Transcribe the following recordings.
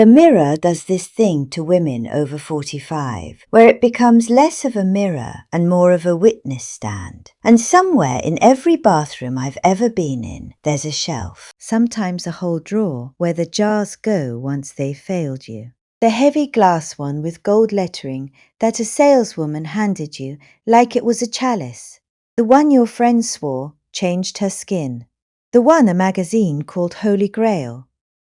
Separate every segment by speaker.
Speaker 1: The mirror does this thing to women over 45, where it becomes less of a mirror and more of a witness stand. And somewhere in every bathroom I've ever been in, there's a shelf, sometimes a whole drawer, where the jars go once they've failed you. The heavy glass one with gold lettering that a saleswoman handed you like it was a chalice. The one your friend swore changed her skin. The one a magazine called Holy Grail.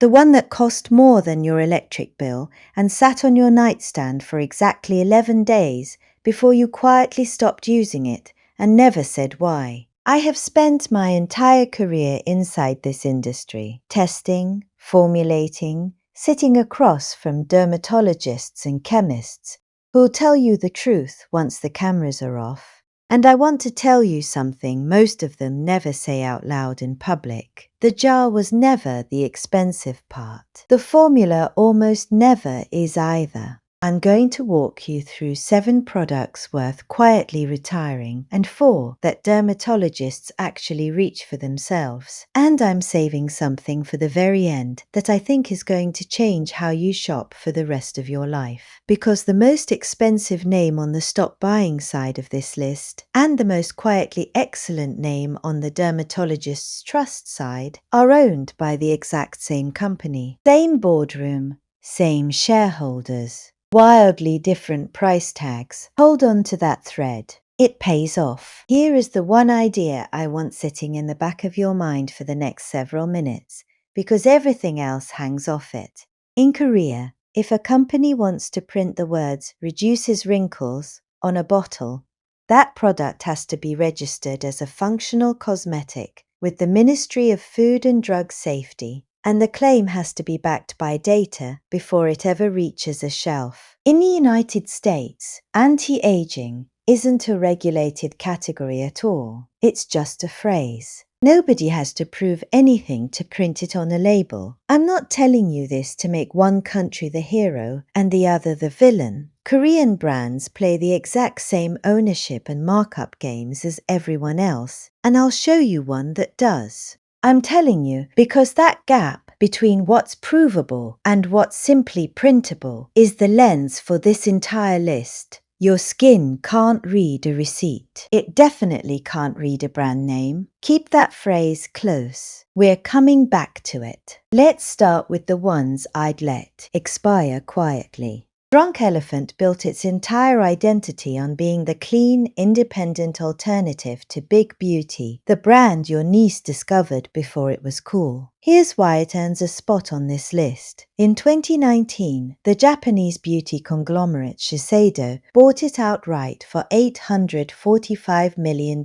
Speaker 1: The one that cost more than your electric bill and sat on your nightstand for exactly 11 days before you quietly stopped using it and never said why. I have spent my entire career inside this industry, testing, formulating, sitting across from dermatologists and chemists who'll tell you the truth once the cameras are off. And I want to tell you something most of them never say out loud in public. The jar was never the expensive part. The formula almost never is either. I'm going to walk you through 7 products worth quietly retiring and 4 that dermatologists actually reach for themselves. And I'm saving something for the very end that I think is going to change how you shop for the rest of your life. Because the most expensive name on the stop buying side of this list and the most quietly excellent name on the dermatologist's trust side are owned by the exact same company. Same boardroom, same shareholders. Wildly different price tags. Hold on to that thread. It pays off. Here is the one idea I want sitting in the back of your mind for the next several minutes, because everything else hangs off it. In Korea, if a company wants to print the words "reduces wrinkles" on a bottle, that product has to be registered as a functional cosmetic with the Ministry of Food and Drug Safety, and the claim has to be backed by data before it ever reaches a shelf. In the United States, anti-aging isn't a regulated category at all. It's just a phrase. Nobody has to prove anything to print it on a label. I'm not telling you this to make one country the hero and the other the villain. Korean brands play the exact same ownership and markup games as everyone else, and I'll show you one that does. I'm telling you because that gap between what's provable and what's simply printable is the lens for this entire list. Your skin can't read a receipt. It definitely can't read a brand name. Keep that phrase close. We're coming back to it. Let's start with the ones I'd let expire quietly. Drunk Elephant built its entire identity on being the clean, independent alternative to Big Beauty, the brand your niece discovered before it was cool. Here's why it earns a spot on this list. In 2019, the Japanese beauty conglomerate Shiseido bought it outright for $845 million,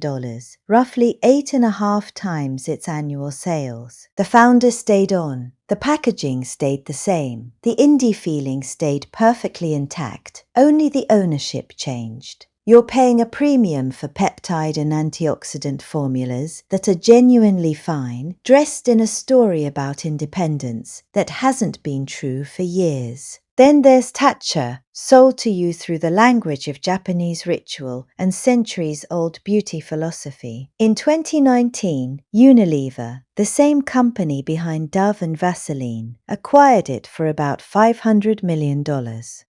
Speaker 1: roughly 8.5 times its annual sales. The founder stayed on. The packaging stayed the same. The indie feeling stayed perfectly intact. Only the ownership changed. You're paying a premium for peptide and antioxidant formulas that are genuinely fine, dressed in a story about independence that hasn't been true for years. Then there's Tatcha, sold to you through the language of Japanese ritual and centuries-old beauty philosophy. In 2019, Unilever, the same company behind Dove and Vaseline, acquired it for about $500 million.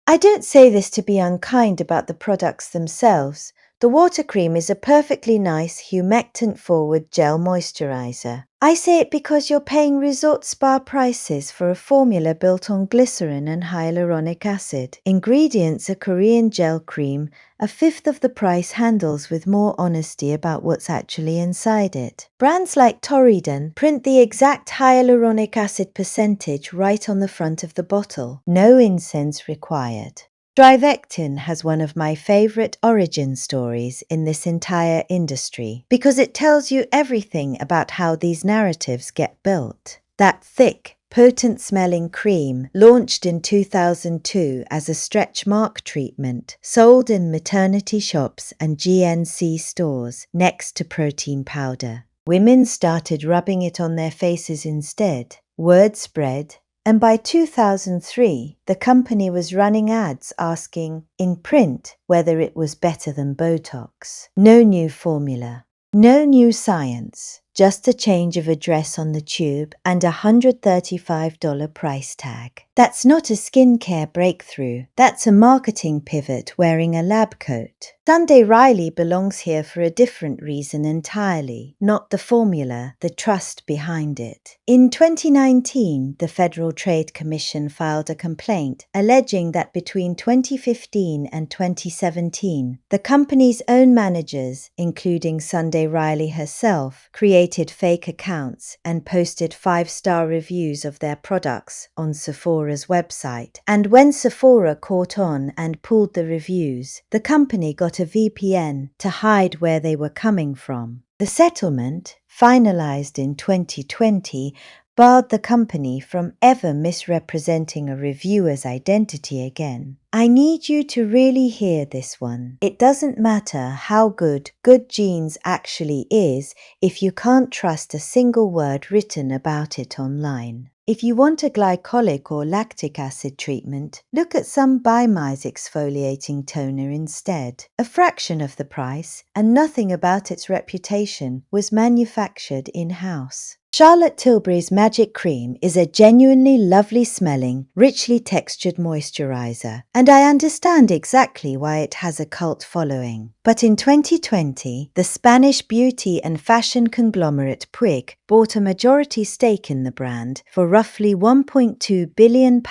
Speaker 1: I don't say this to be unkind about the products themselves. The water cream is a perfectly nice humectant-forward gel moisturizer. I say it because you're paying resort spa prices for a formula built on glycerin and hyaluronic acid. Ingredients: a Korean gel cream, a fifth of the price, handles with more honesty about what's actually inside it. Brands like Torridon print the exact hyaluronic acid percentage right on the front of the bottle. No incense required. Drivectin has one of my favorite origin stories in this entire industry because it tells you everything about how these narratives get built. That thick, potent-smelling cream, launched in 2002 as a stretch mark treatment, sold in maternity shops and GNC stores next to protein powder. Women started rubbing it on their faces instead. Word spread. And by 2003, the company was running ads asking, in print, whether it was better than Botox. No new formula. No new science. Just a change of address on the tube and a $135 price tag. That's not a skincare breakthrough. That's a marketing pivot wearing a lab coat. Sunday Riley belongs here for a different reason entirely, not the formula, the trust behind it. In 2019, the Federal Trade Commission filed a complaint alleging that between 2015 and 2017, the company's own managers, including Sunday Riley herself, created fake accounts and posted 5-star reviews of their products on Sephora's website. And when Sephora caught on and pulled the reviews, the company got a VPN to hide where they were coming from. The settlement, finalized in 2020, barred the company from ever misrepresenting a reviewer's identity again. I need you to really hear this one. It doesn't matter how good genes actually is if you can't trust a single word written about it online. If you want a glycolic or lactic acid treatment, look at some Bymise exfoliating toner instead. A fraction of the price, and nothing about its reputation was manufactured in-house. Charlotte Tilbury's Magic Cream is a genuinely lovely smelling, richly textured moisturizer, and I understand exactly why it has a cult following. But in 2020, the Spanish beauty and fashion conglomerate Puig bought a majority stake in the brand for roughly £1.2 billion,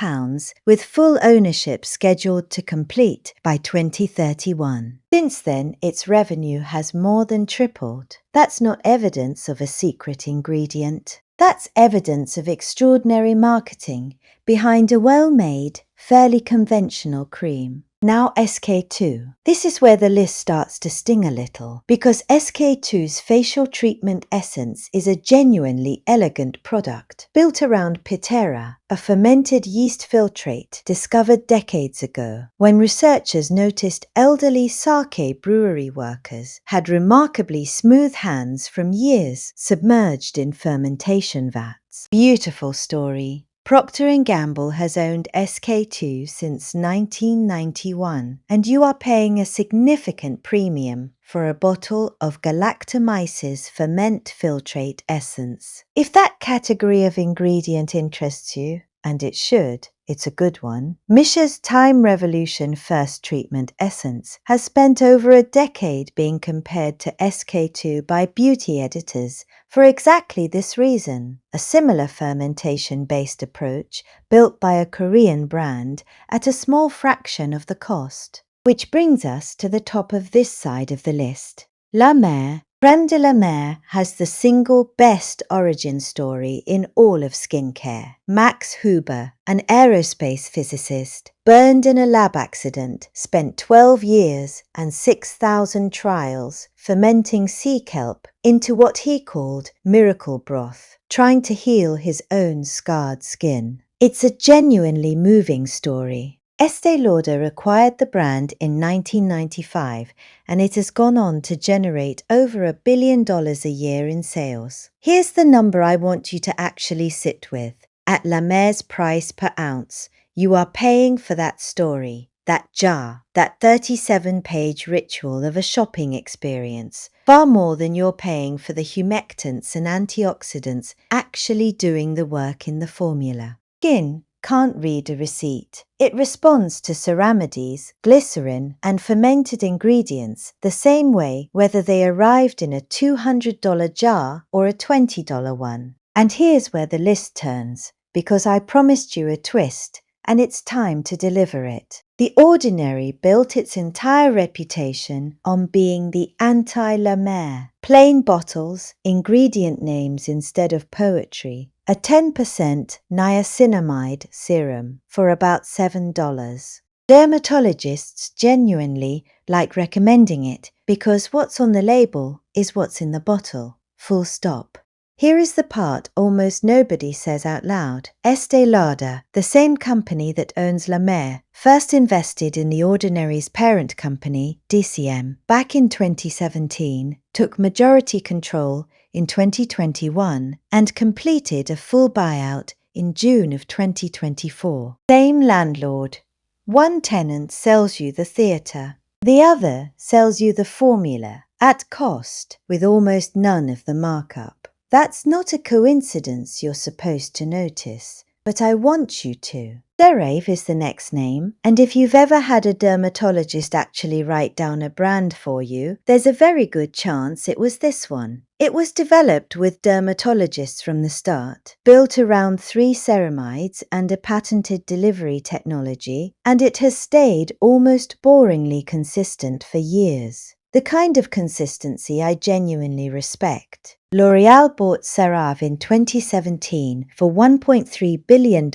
Speaker 1: with full ownership scheduled to complete by 2031. Since then, its revenue has more than tripled. That's not evidence of a secret ingredient. That's evidence of extraordinary marketing behind a well-made, fairly conventional cream. Now SK2. This is where the list starts to sting a little, because SK2's facial treatment essence is a genuinely elegant product, built around Pitera, a fermented yeast filtrate discovered decades ago, when researchers noticed elderly sake brewery workers had remarkably smooth hands from years submerged in fermentation vats. Beautiful story. Procter & Gamble has owned SK2 since 1991, and you are paying a significant premium for a bottle of Galactomyces ferment filtrate essence. If that category of ingredient interests you, and it should, it's a good one, Mishra's Time Revolution First Treatment Essence has spent over a decade being compared to SK2 by beauty editors for exactly this reason. A similar fermentation-based approach built by a Korean brand at a small fraction of the cost. Which brings us to the top of this side of the list. La Mer. Crème de la Mer has the single best origin story in all of skincare. Max Huber, an aerospace physicist, burned in a lab accident, spent 12 years and 6,000 trials fermenting sea kelp into what he called miracle broth, trying to heal his own scarred skin. It's a genuinely moving story. Estée Lauder acquired the brand in 1995, and it has gone on to generate over $1 billion a year in sales. Here's the number I want you to actually sit with. At La Mer's price per ounce, you are paying for that story, that jar, that 37-page ritual of a shopping experience, far more than you're paying for the humectants and antioxidants actually doing the work in the formula. Skin can't read a receipt. It responds to ceramides, glycerin, and fermented ingredients the same way whether they arrived in a $200 jar or a $20 one. And here's where the list turns, because I promised you a twist, and it's time to deliver it. The Ordinary built its entire reputation on being the anti-La Mer. Plain bottles, ingredient names instead of poetry, a 10% niacinamide serum for about $7. Dermatologists genuinely like recommending it because what's on the label is what's in the bottle. Full stop. Here is the part almost nobody says out loud. Estée Lauder, the same company that owns La Mer, first invested in The Ordinary's parent company, DCM, back in 2017, took majority control in 2021, and completed a full buyout in June of 2024. Same landlord. One tenant sells you the theatre. The other sells you the formula, at cost, with almost none of the markup. That's not a coincidence you're supposed to notice. but I want you to. Cerave is the next name, and if you've ever had a dermatologist actually write down a brand for you, there's a very good chance it was this one. It was developed with dermatologists from the start, built around 3 ceramides and a patented delivery technology, and it has stayed almost boringly consistent for years. The kind of consistency I genuinely respect. L'Oréal bought CeraVe in 2017 for $1.3 billion,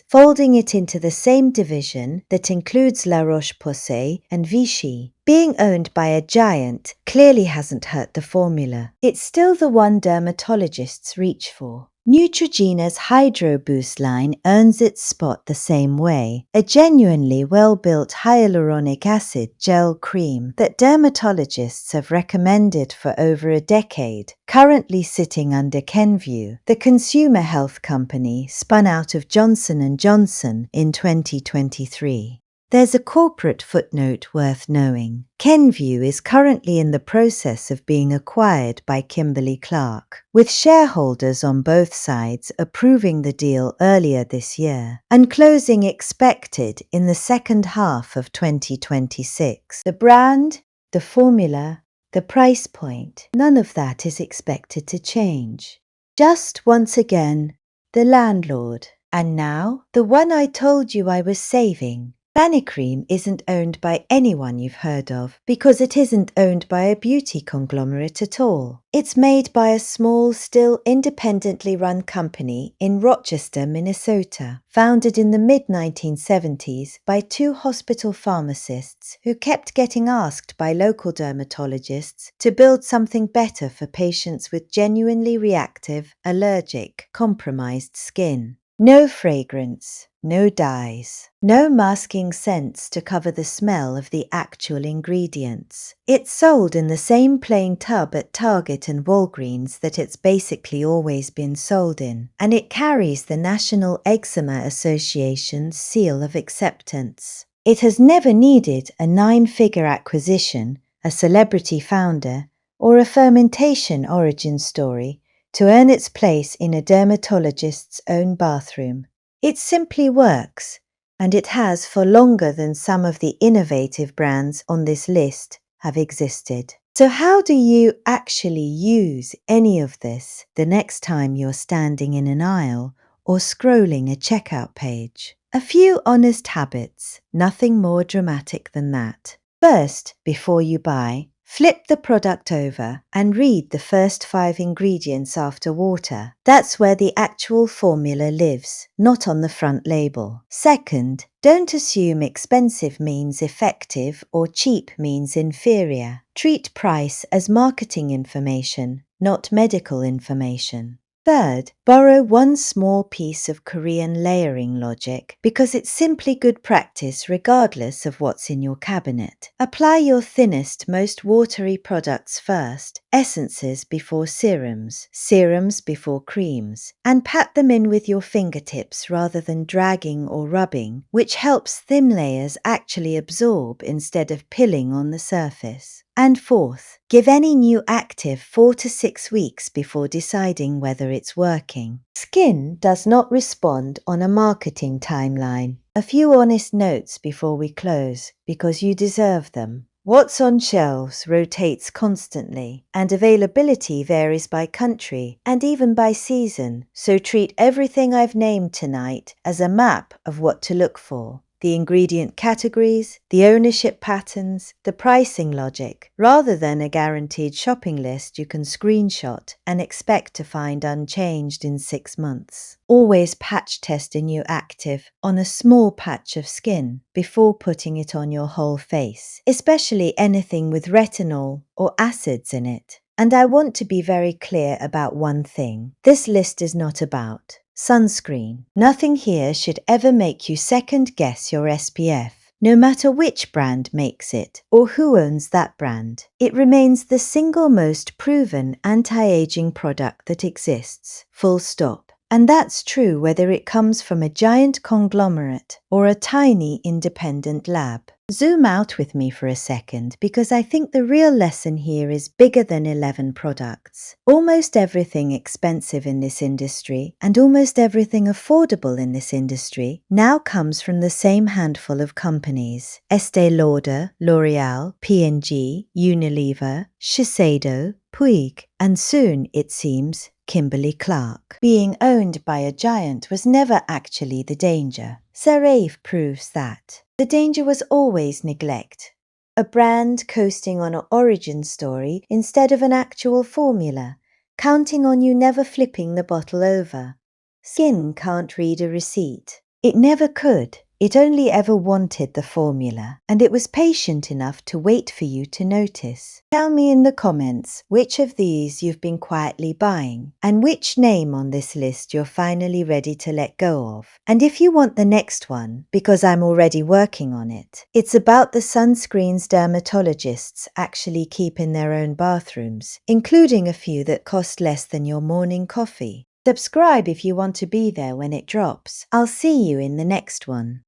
Speaker 1: folding it into the same division that includes La Roche-Posay and Vichy. Being owned by a giant clearly hasn't hurt the formula. It's still the one dermatologists reach for. Neutrogena's Hydro Boost line earns its spot the same way, a genuinely well-built hyaluronic acid gel cream that dermatologists have recommended for over a decade, currently sitting under Kenvue, the consumer health company spun out of Johnson & Johnson in 2023. There's a corporate footnote worth knowing. Kenvue is currently in the process of being acquired by Kimberly-Clark, with shareholders on both sides approving the deal earlier this year, and closing expected in the second half of 2026. The brand, the formula, the price point, none of that is expected to change. Just once again, the landlord. And now, the one I told you I was saving. Vanicream isn't owned by anyone you've heard of because it isn't owned by a beauty conglomerate at all. It's made by a small, still independently run company in Rochester, Minnesota, founded in the mid-1970s by 2 hospital pharmacists who kept getting asked by local dermatologists to build something better for patients with genuinely reactive, allergic, compromised skin. No fragrance, no dyes, no masking scents to cover the smell of the actual ingredients. It's sold in the same plain tub at Target and Walgreens that it's basically always been sold in, and it carries the National Eczema Association's seal of acceptance. It has never needed a 9-figure acquisition, a celebrity founder, or a fermentation origin story to earn its place in a dermatologist's own bathroom. It simply works, and it has for longer than some of the innovative brands on this list have existed. So how do you actually use any of this the next time you're standing in an aisle or scrolling a checkout page? A few honest habits, nothing more dramatic than that. First, before you buy, flip the product over and read the first 5 ingredients after water. That's where the actual formula lives, not on the front label. Second, don't assume expensive means effective or cheap means inferior. Treat price as marketing information, not medical information. Third, borrow one small piece of Korean layering logic because it's simply good practice regardless of what's in your cabinet. Apply your thinnest, most watery products first, essences before serums, serums before creams, and pat them in with your fingertips rather than dragging or rubbing, which helps thin layers actually absorb instead of pilling on the surface. And fourth, give any new active 4 to 6 weeks before deciding whether it's working. Skin does not respond on a marketing timeline. A few honest notes before we close, because you deserve them. What's on shelves rotates constantly, and availability varies by country and even by season, so treat everything I've named tonight as a map of what to look for. The ingredient categories, the ownership patterns, the pricing logic, rather than a guaranteed shopping list you can screenshot and expect to find unchanged in 6 months. Always patch test a new active on a small patch of skin before putting it on your whole face, especially anything with retinol or acids in it. And I want to be very clear about one thing. This list is not about sunscreen. Nothing here should ever make you second guess your SPF, no matter which brand makes it or who owns that brand. It remains the single most proven anti-aging product that exists, full stop. And that's true whether it comes from a giant conglomerate or a tiny independent lab. Zoom out with me for a second because I think the real lesson here is bigger than 11 products. Almost everything expensive in this industry and almost everything affordable in this industry now comes from the same handful of companies: Estee Lauder, L'Oreal, P&G, Unilever, Shiseido, Puig, and soon, it seems, Kimberly-Clark. Being owned by a giant was never actually the danger. Sarave proves that. The danger was always neglect. A brand coasting on an origin story instead of an actual formula, counting on you never flipping the bottle over. Skin can't read a receipt. It never could. It only ever wanted the formula, and it was patient enough to wait for you to notice. Tell me in the comments which of these you've been quietly buying, and which name on this list you're finally ready to let go of. And if you want the next one, because I'm already working on it, it's about the sunscreens dermatologists actually keep in their own bathrooms, including a few that cost less than your morning coffee. Subscribe if you want to be there when it drops. I'll see you in the next one.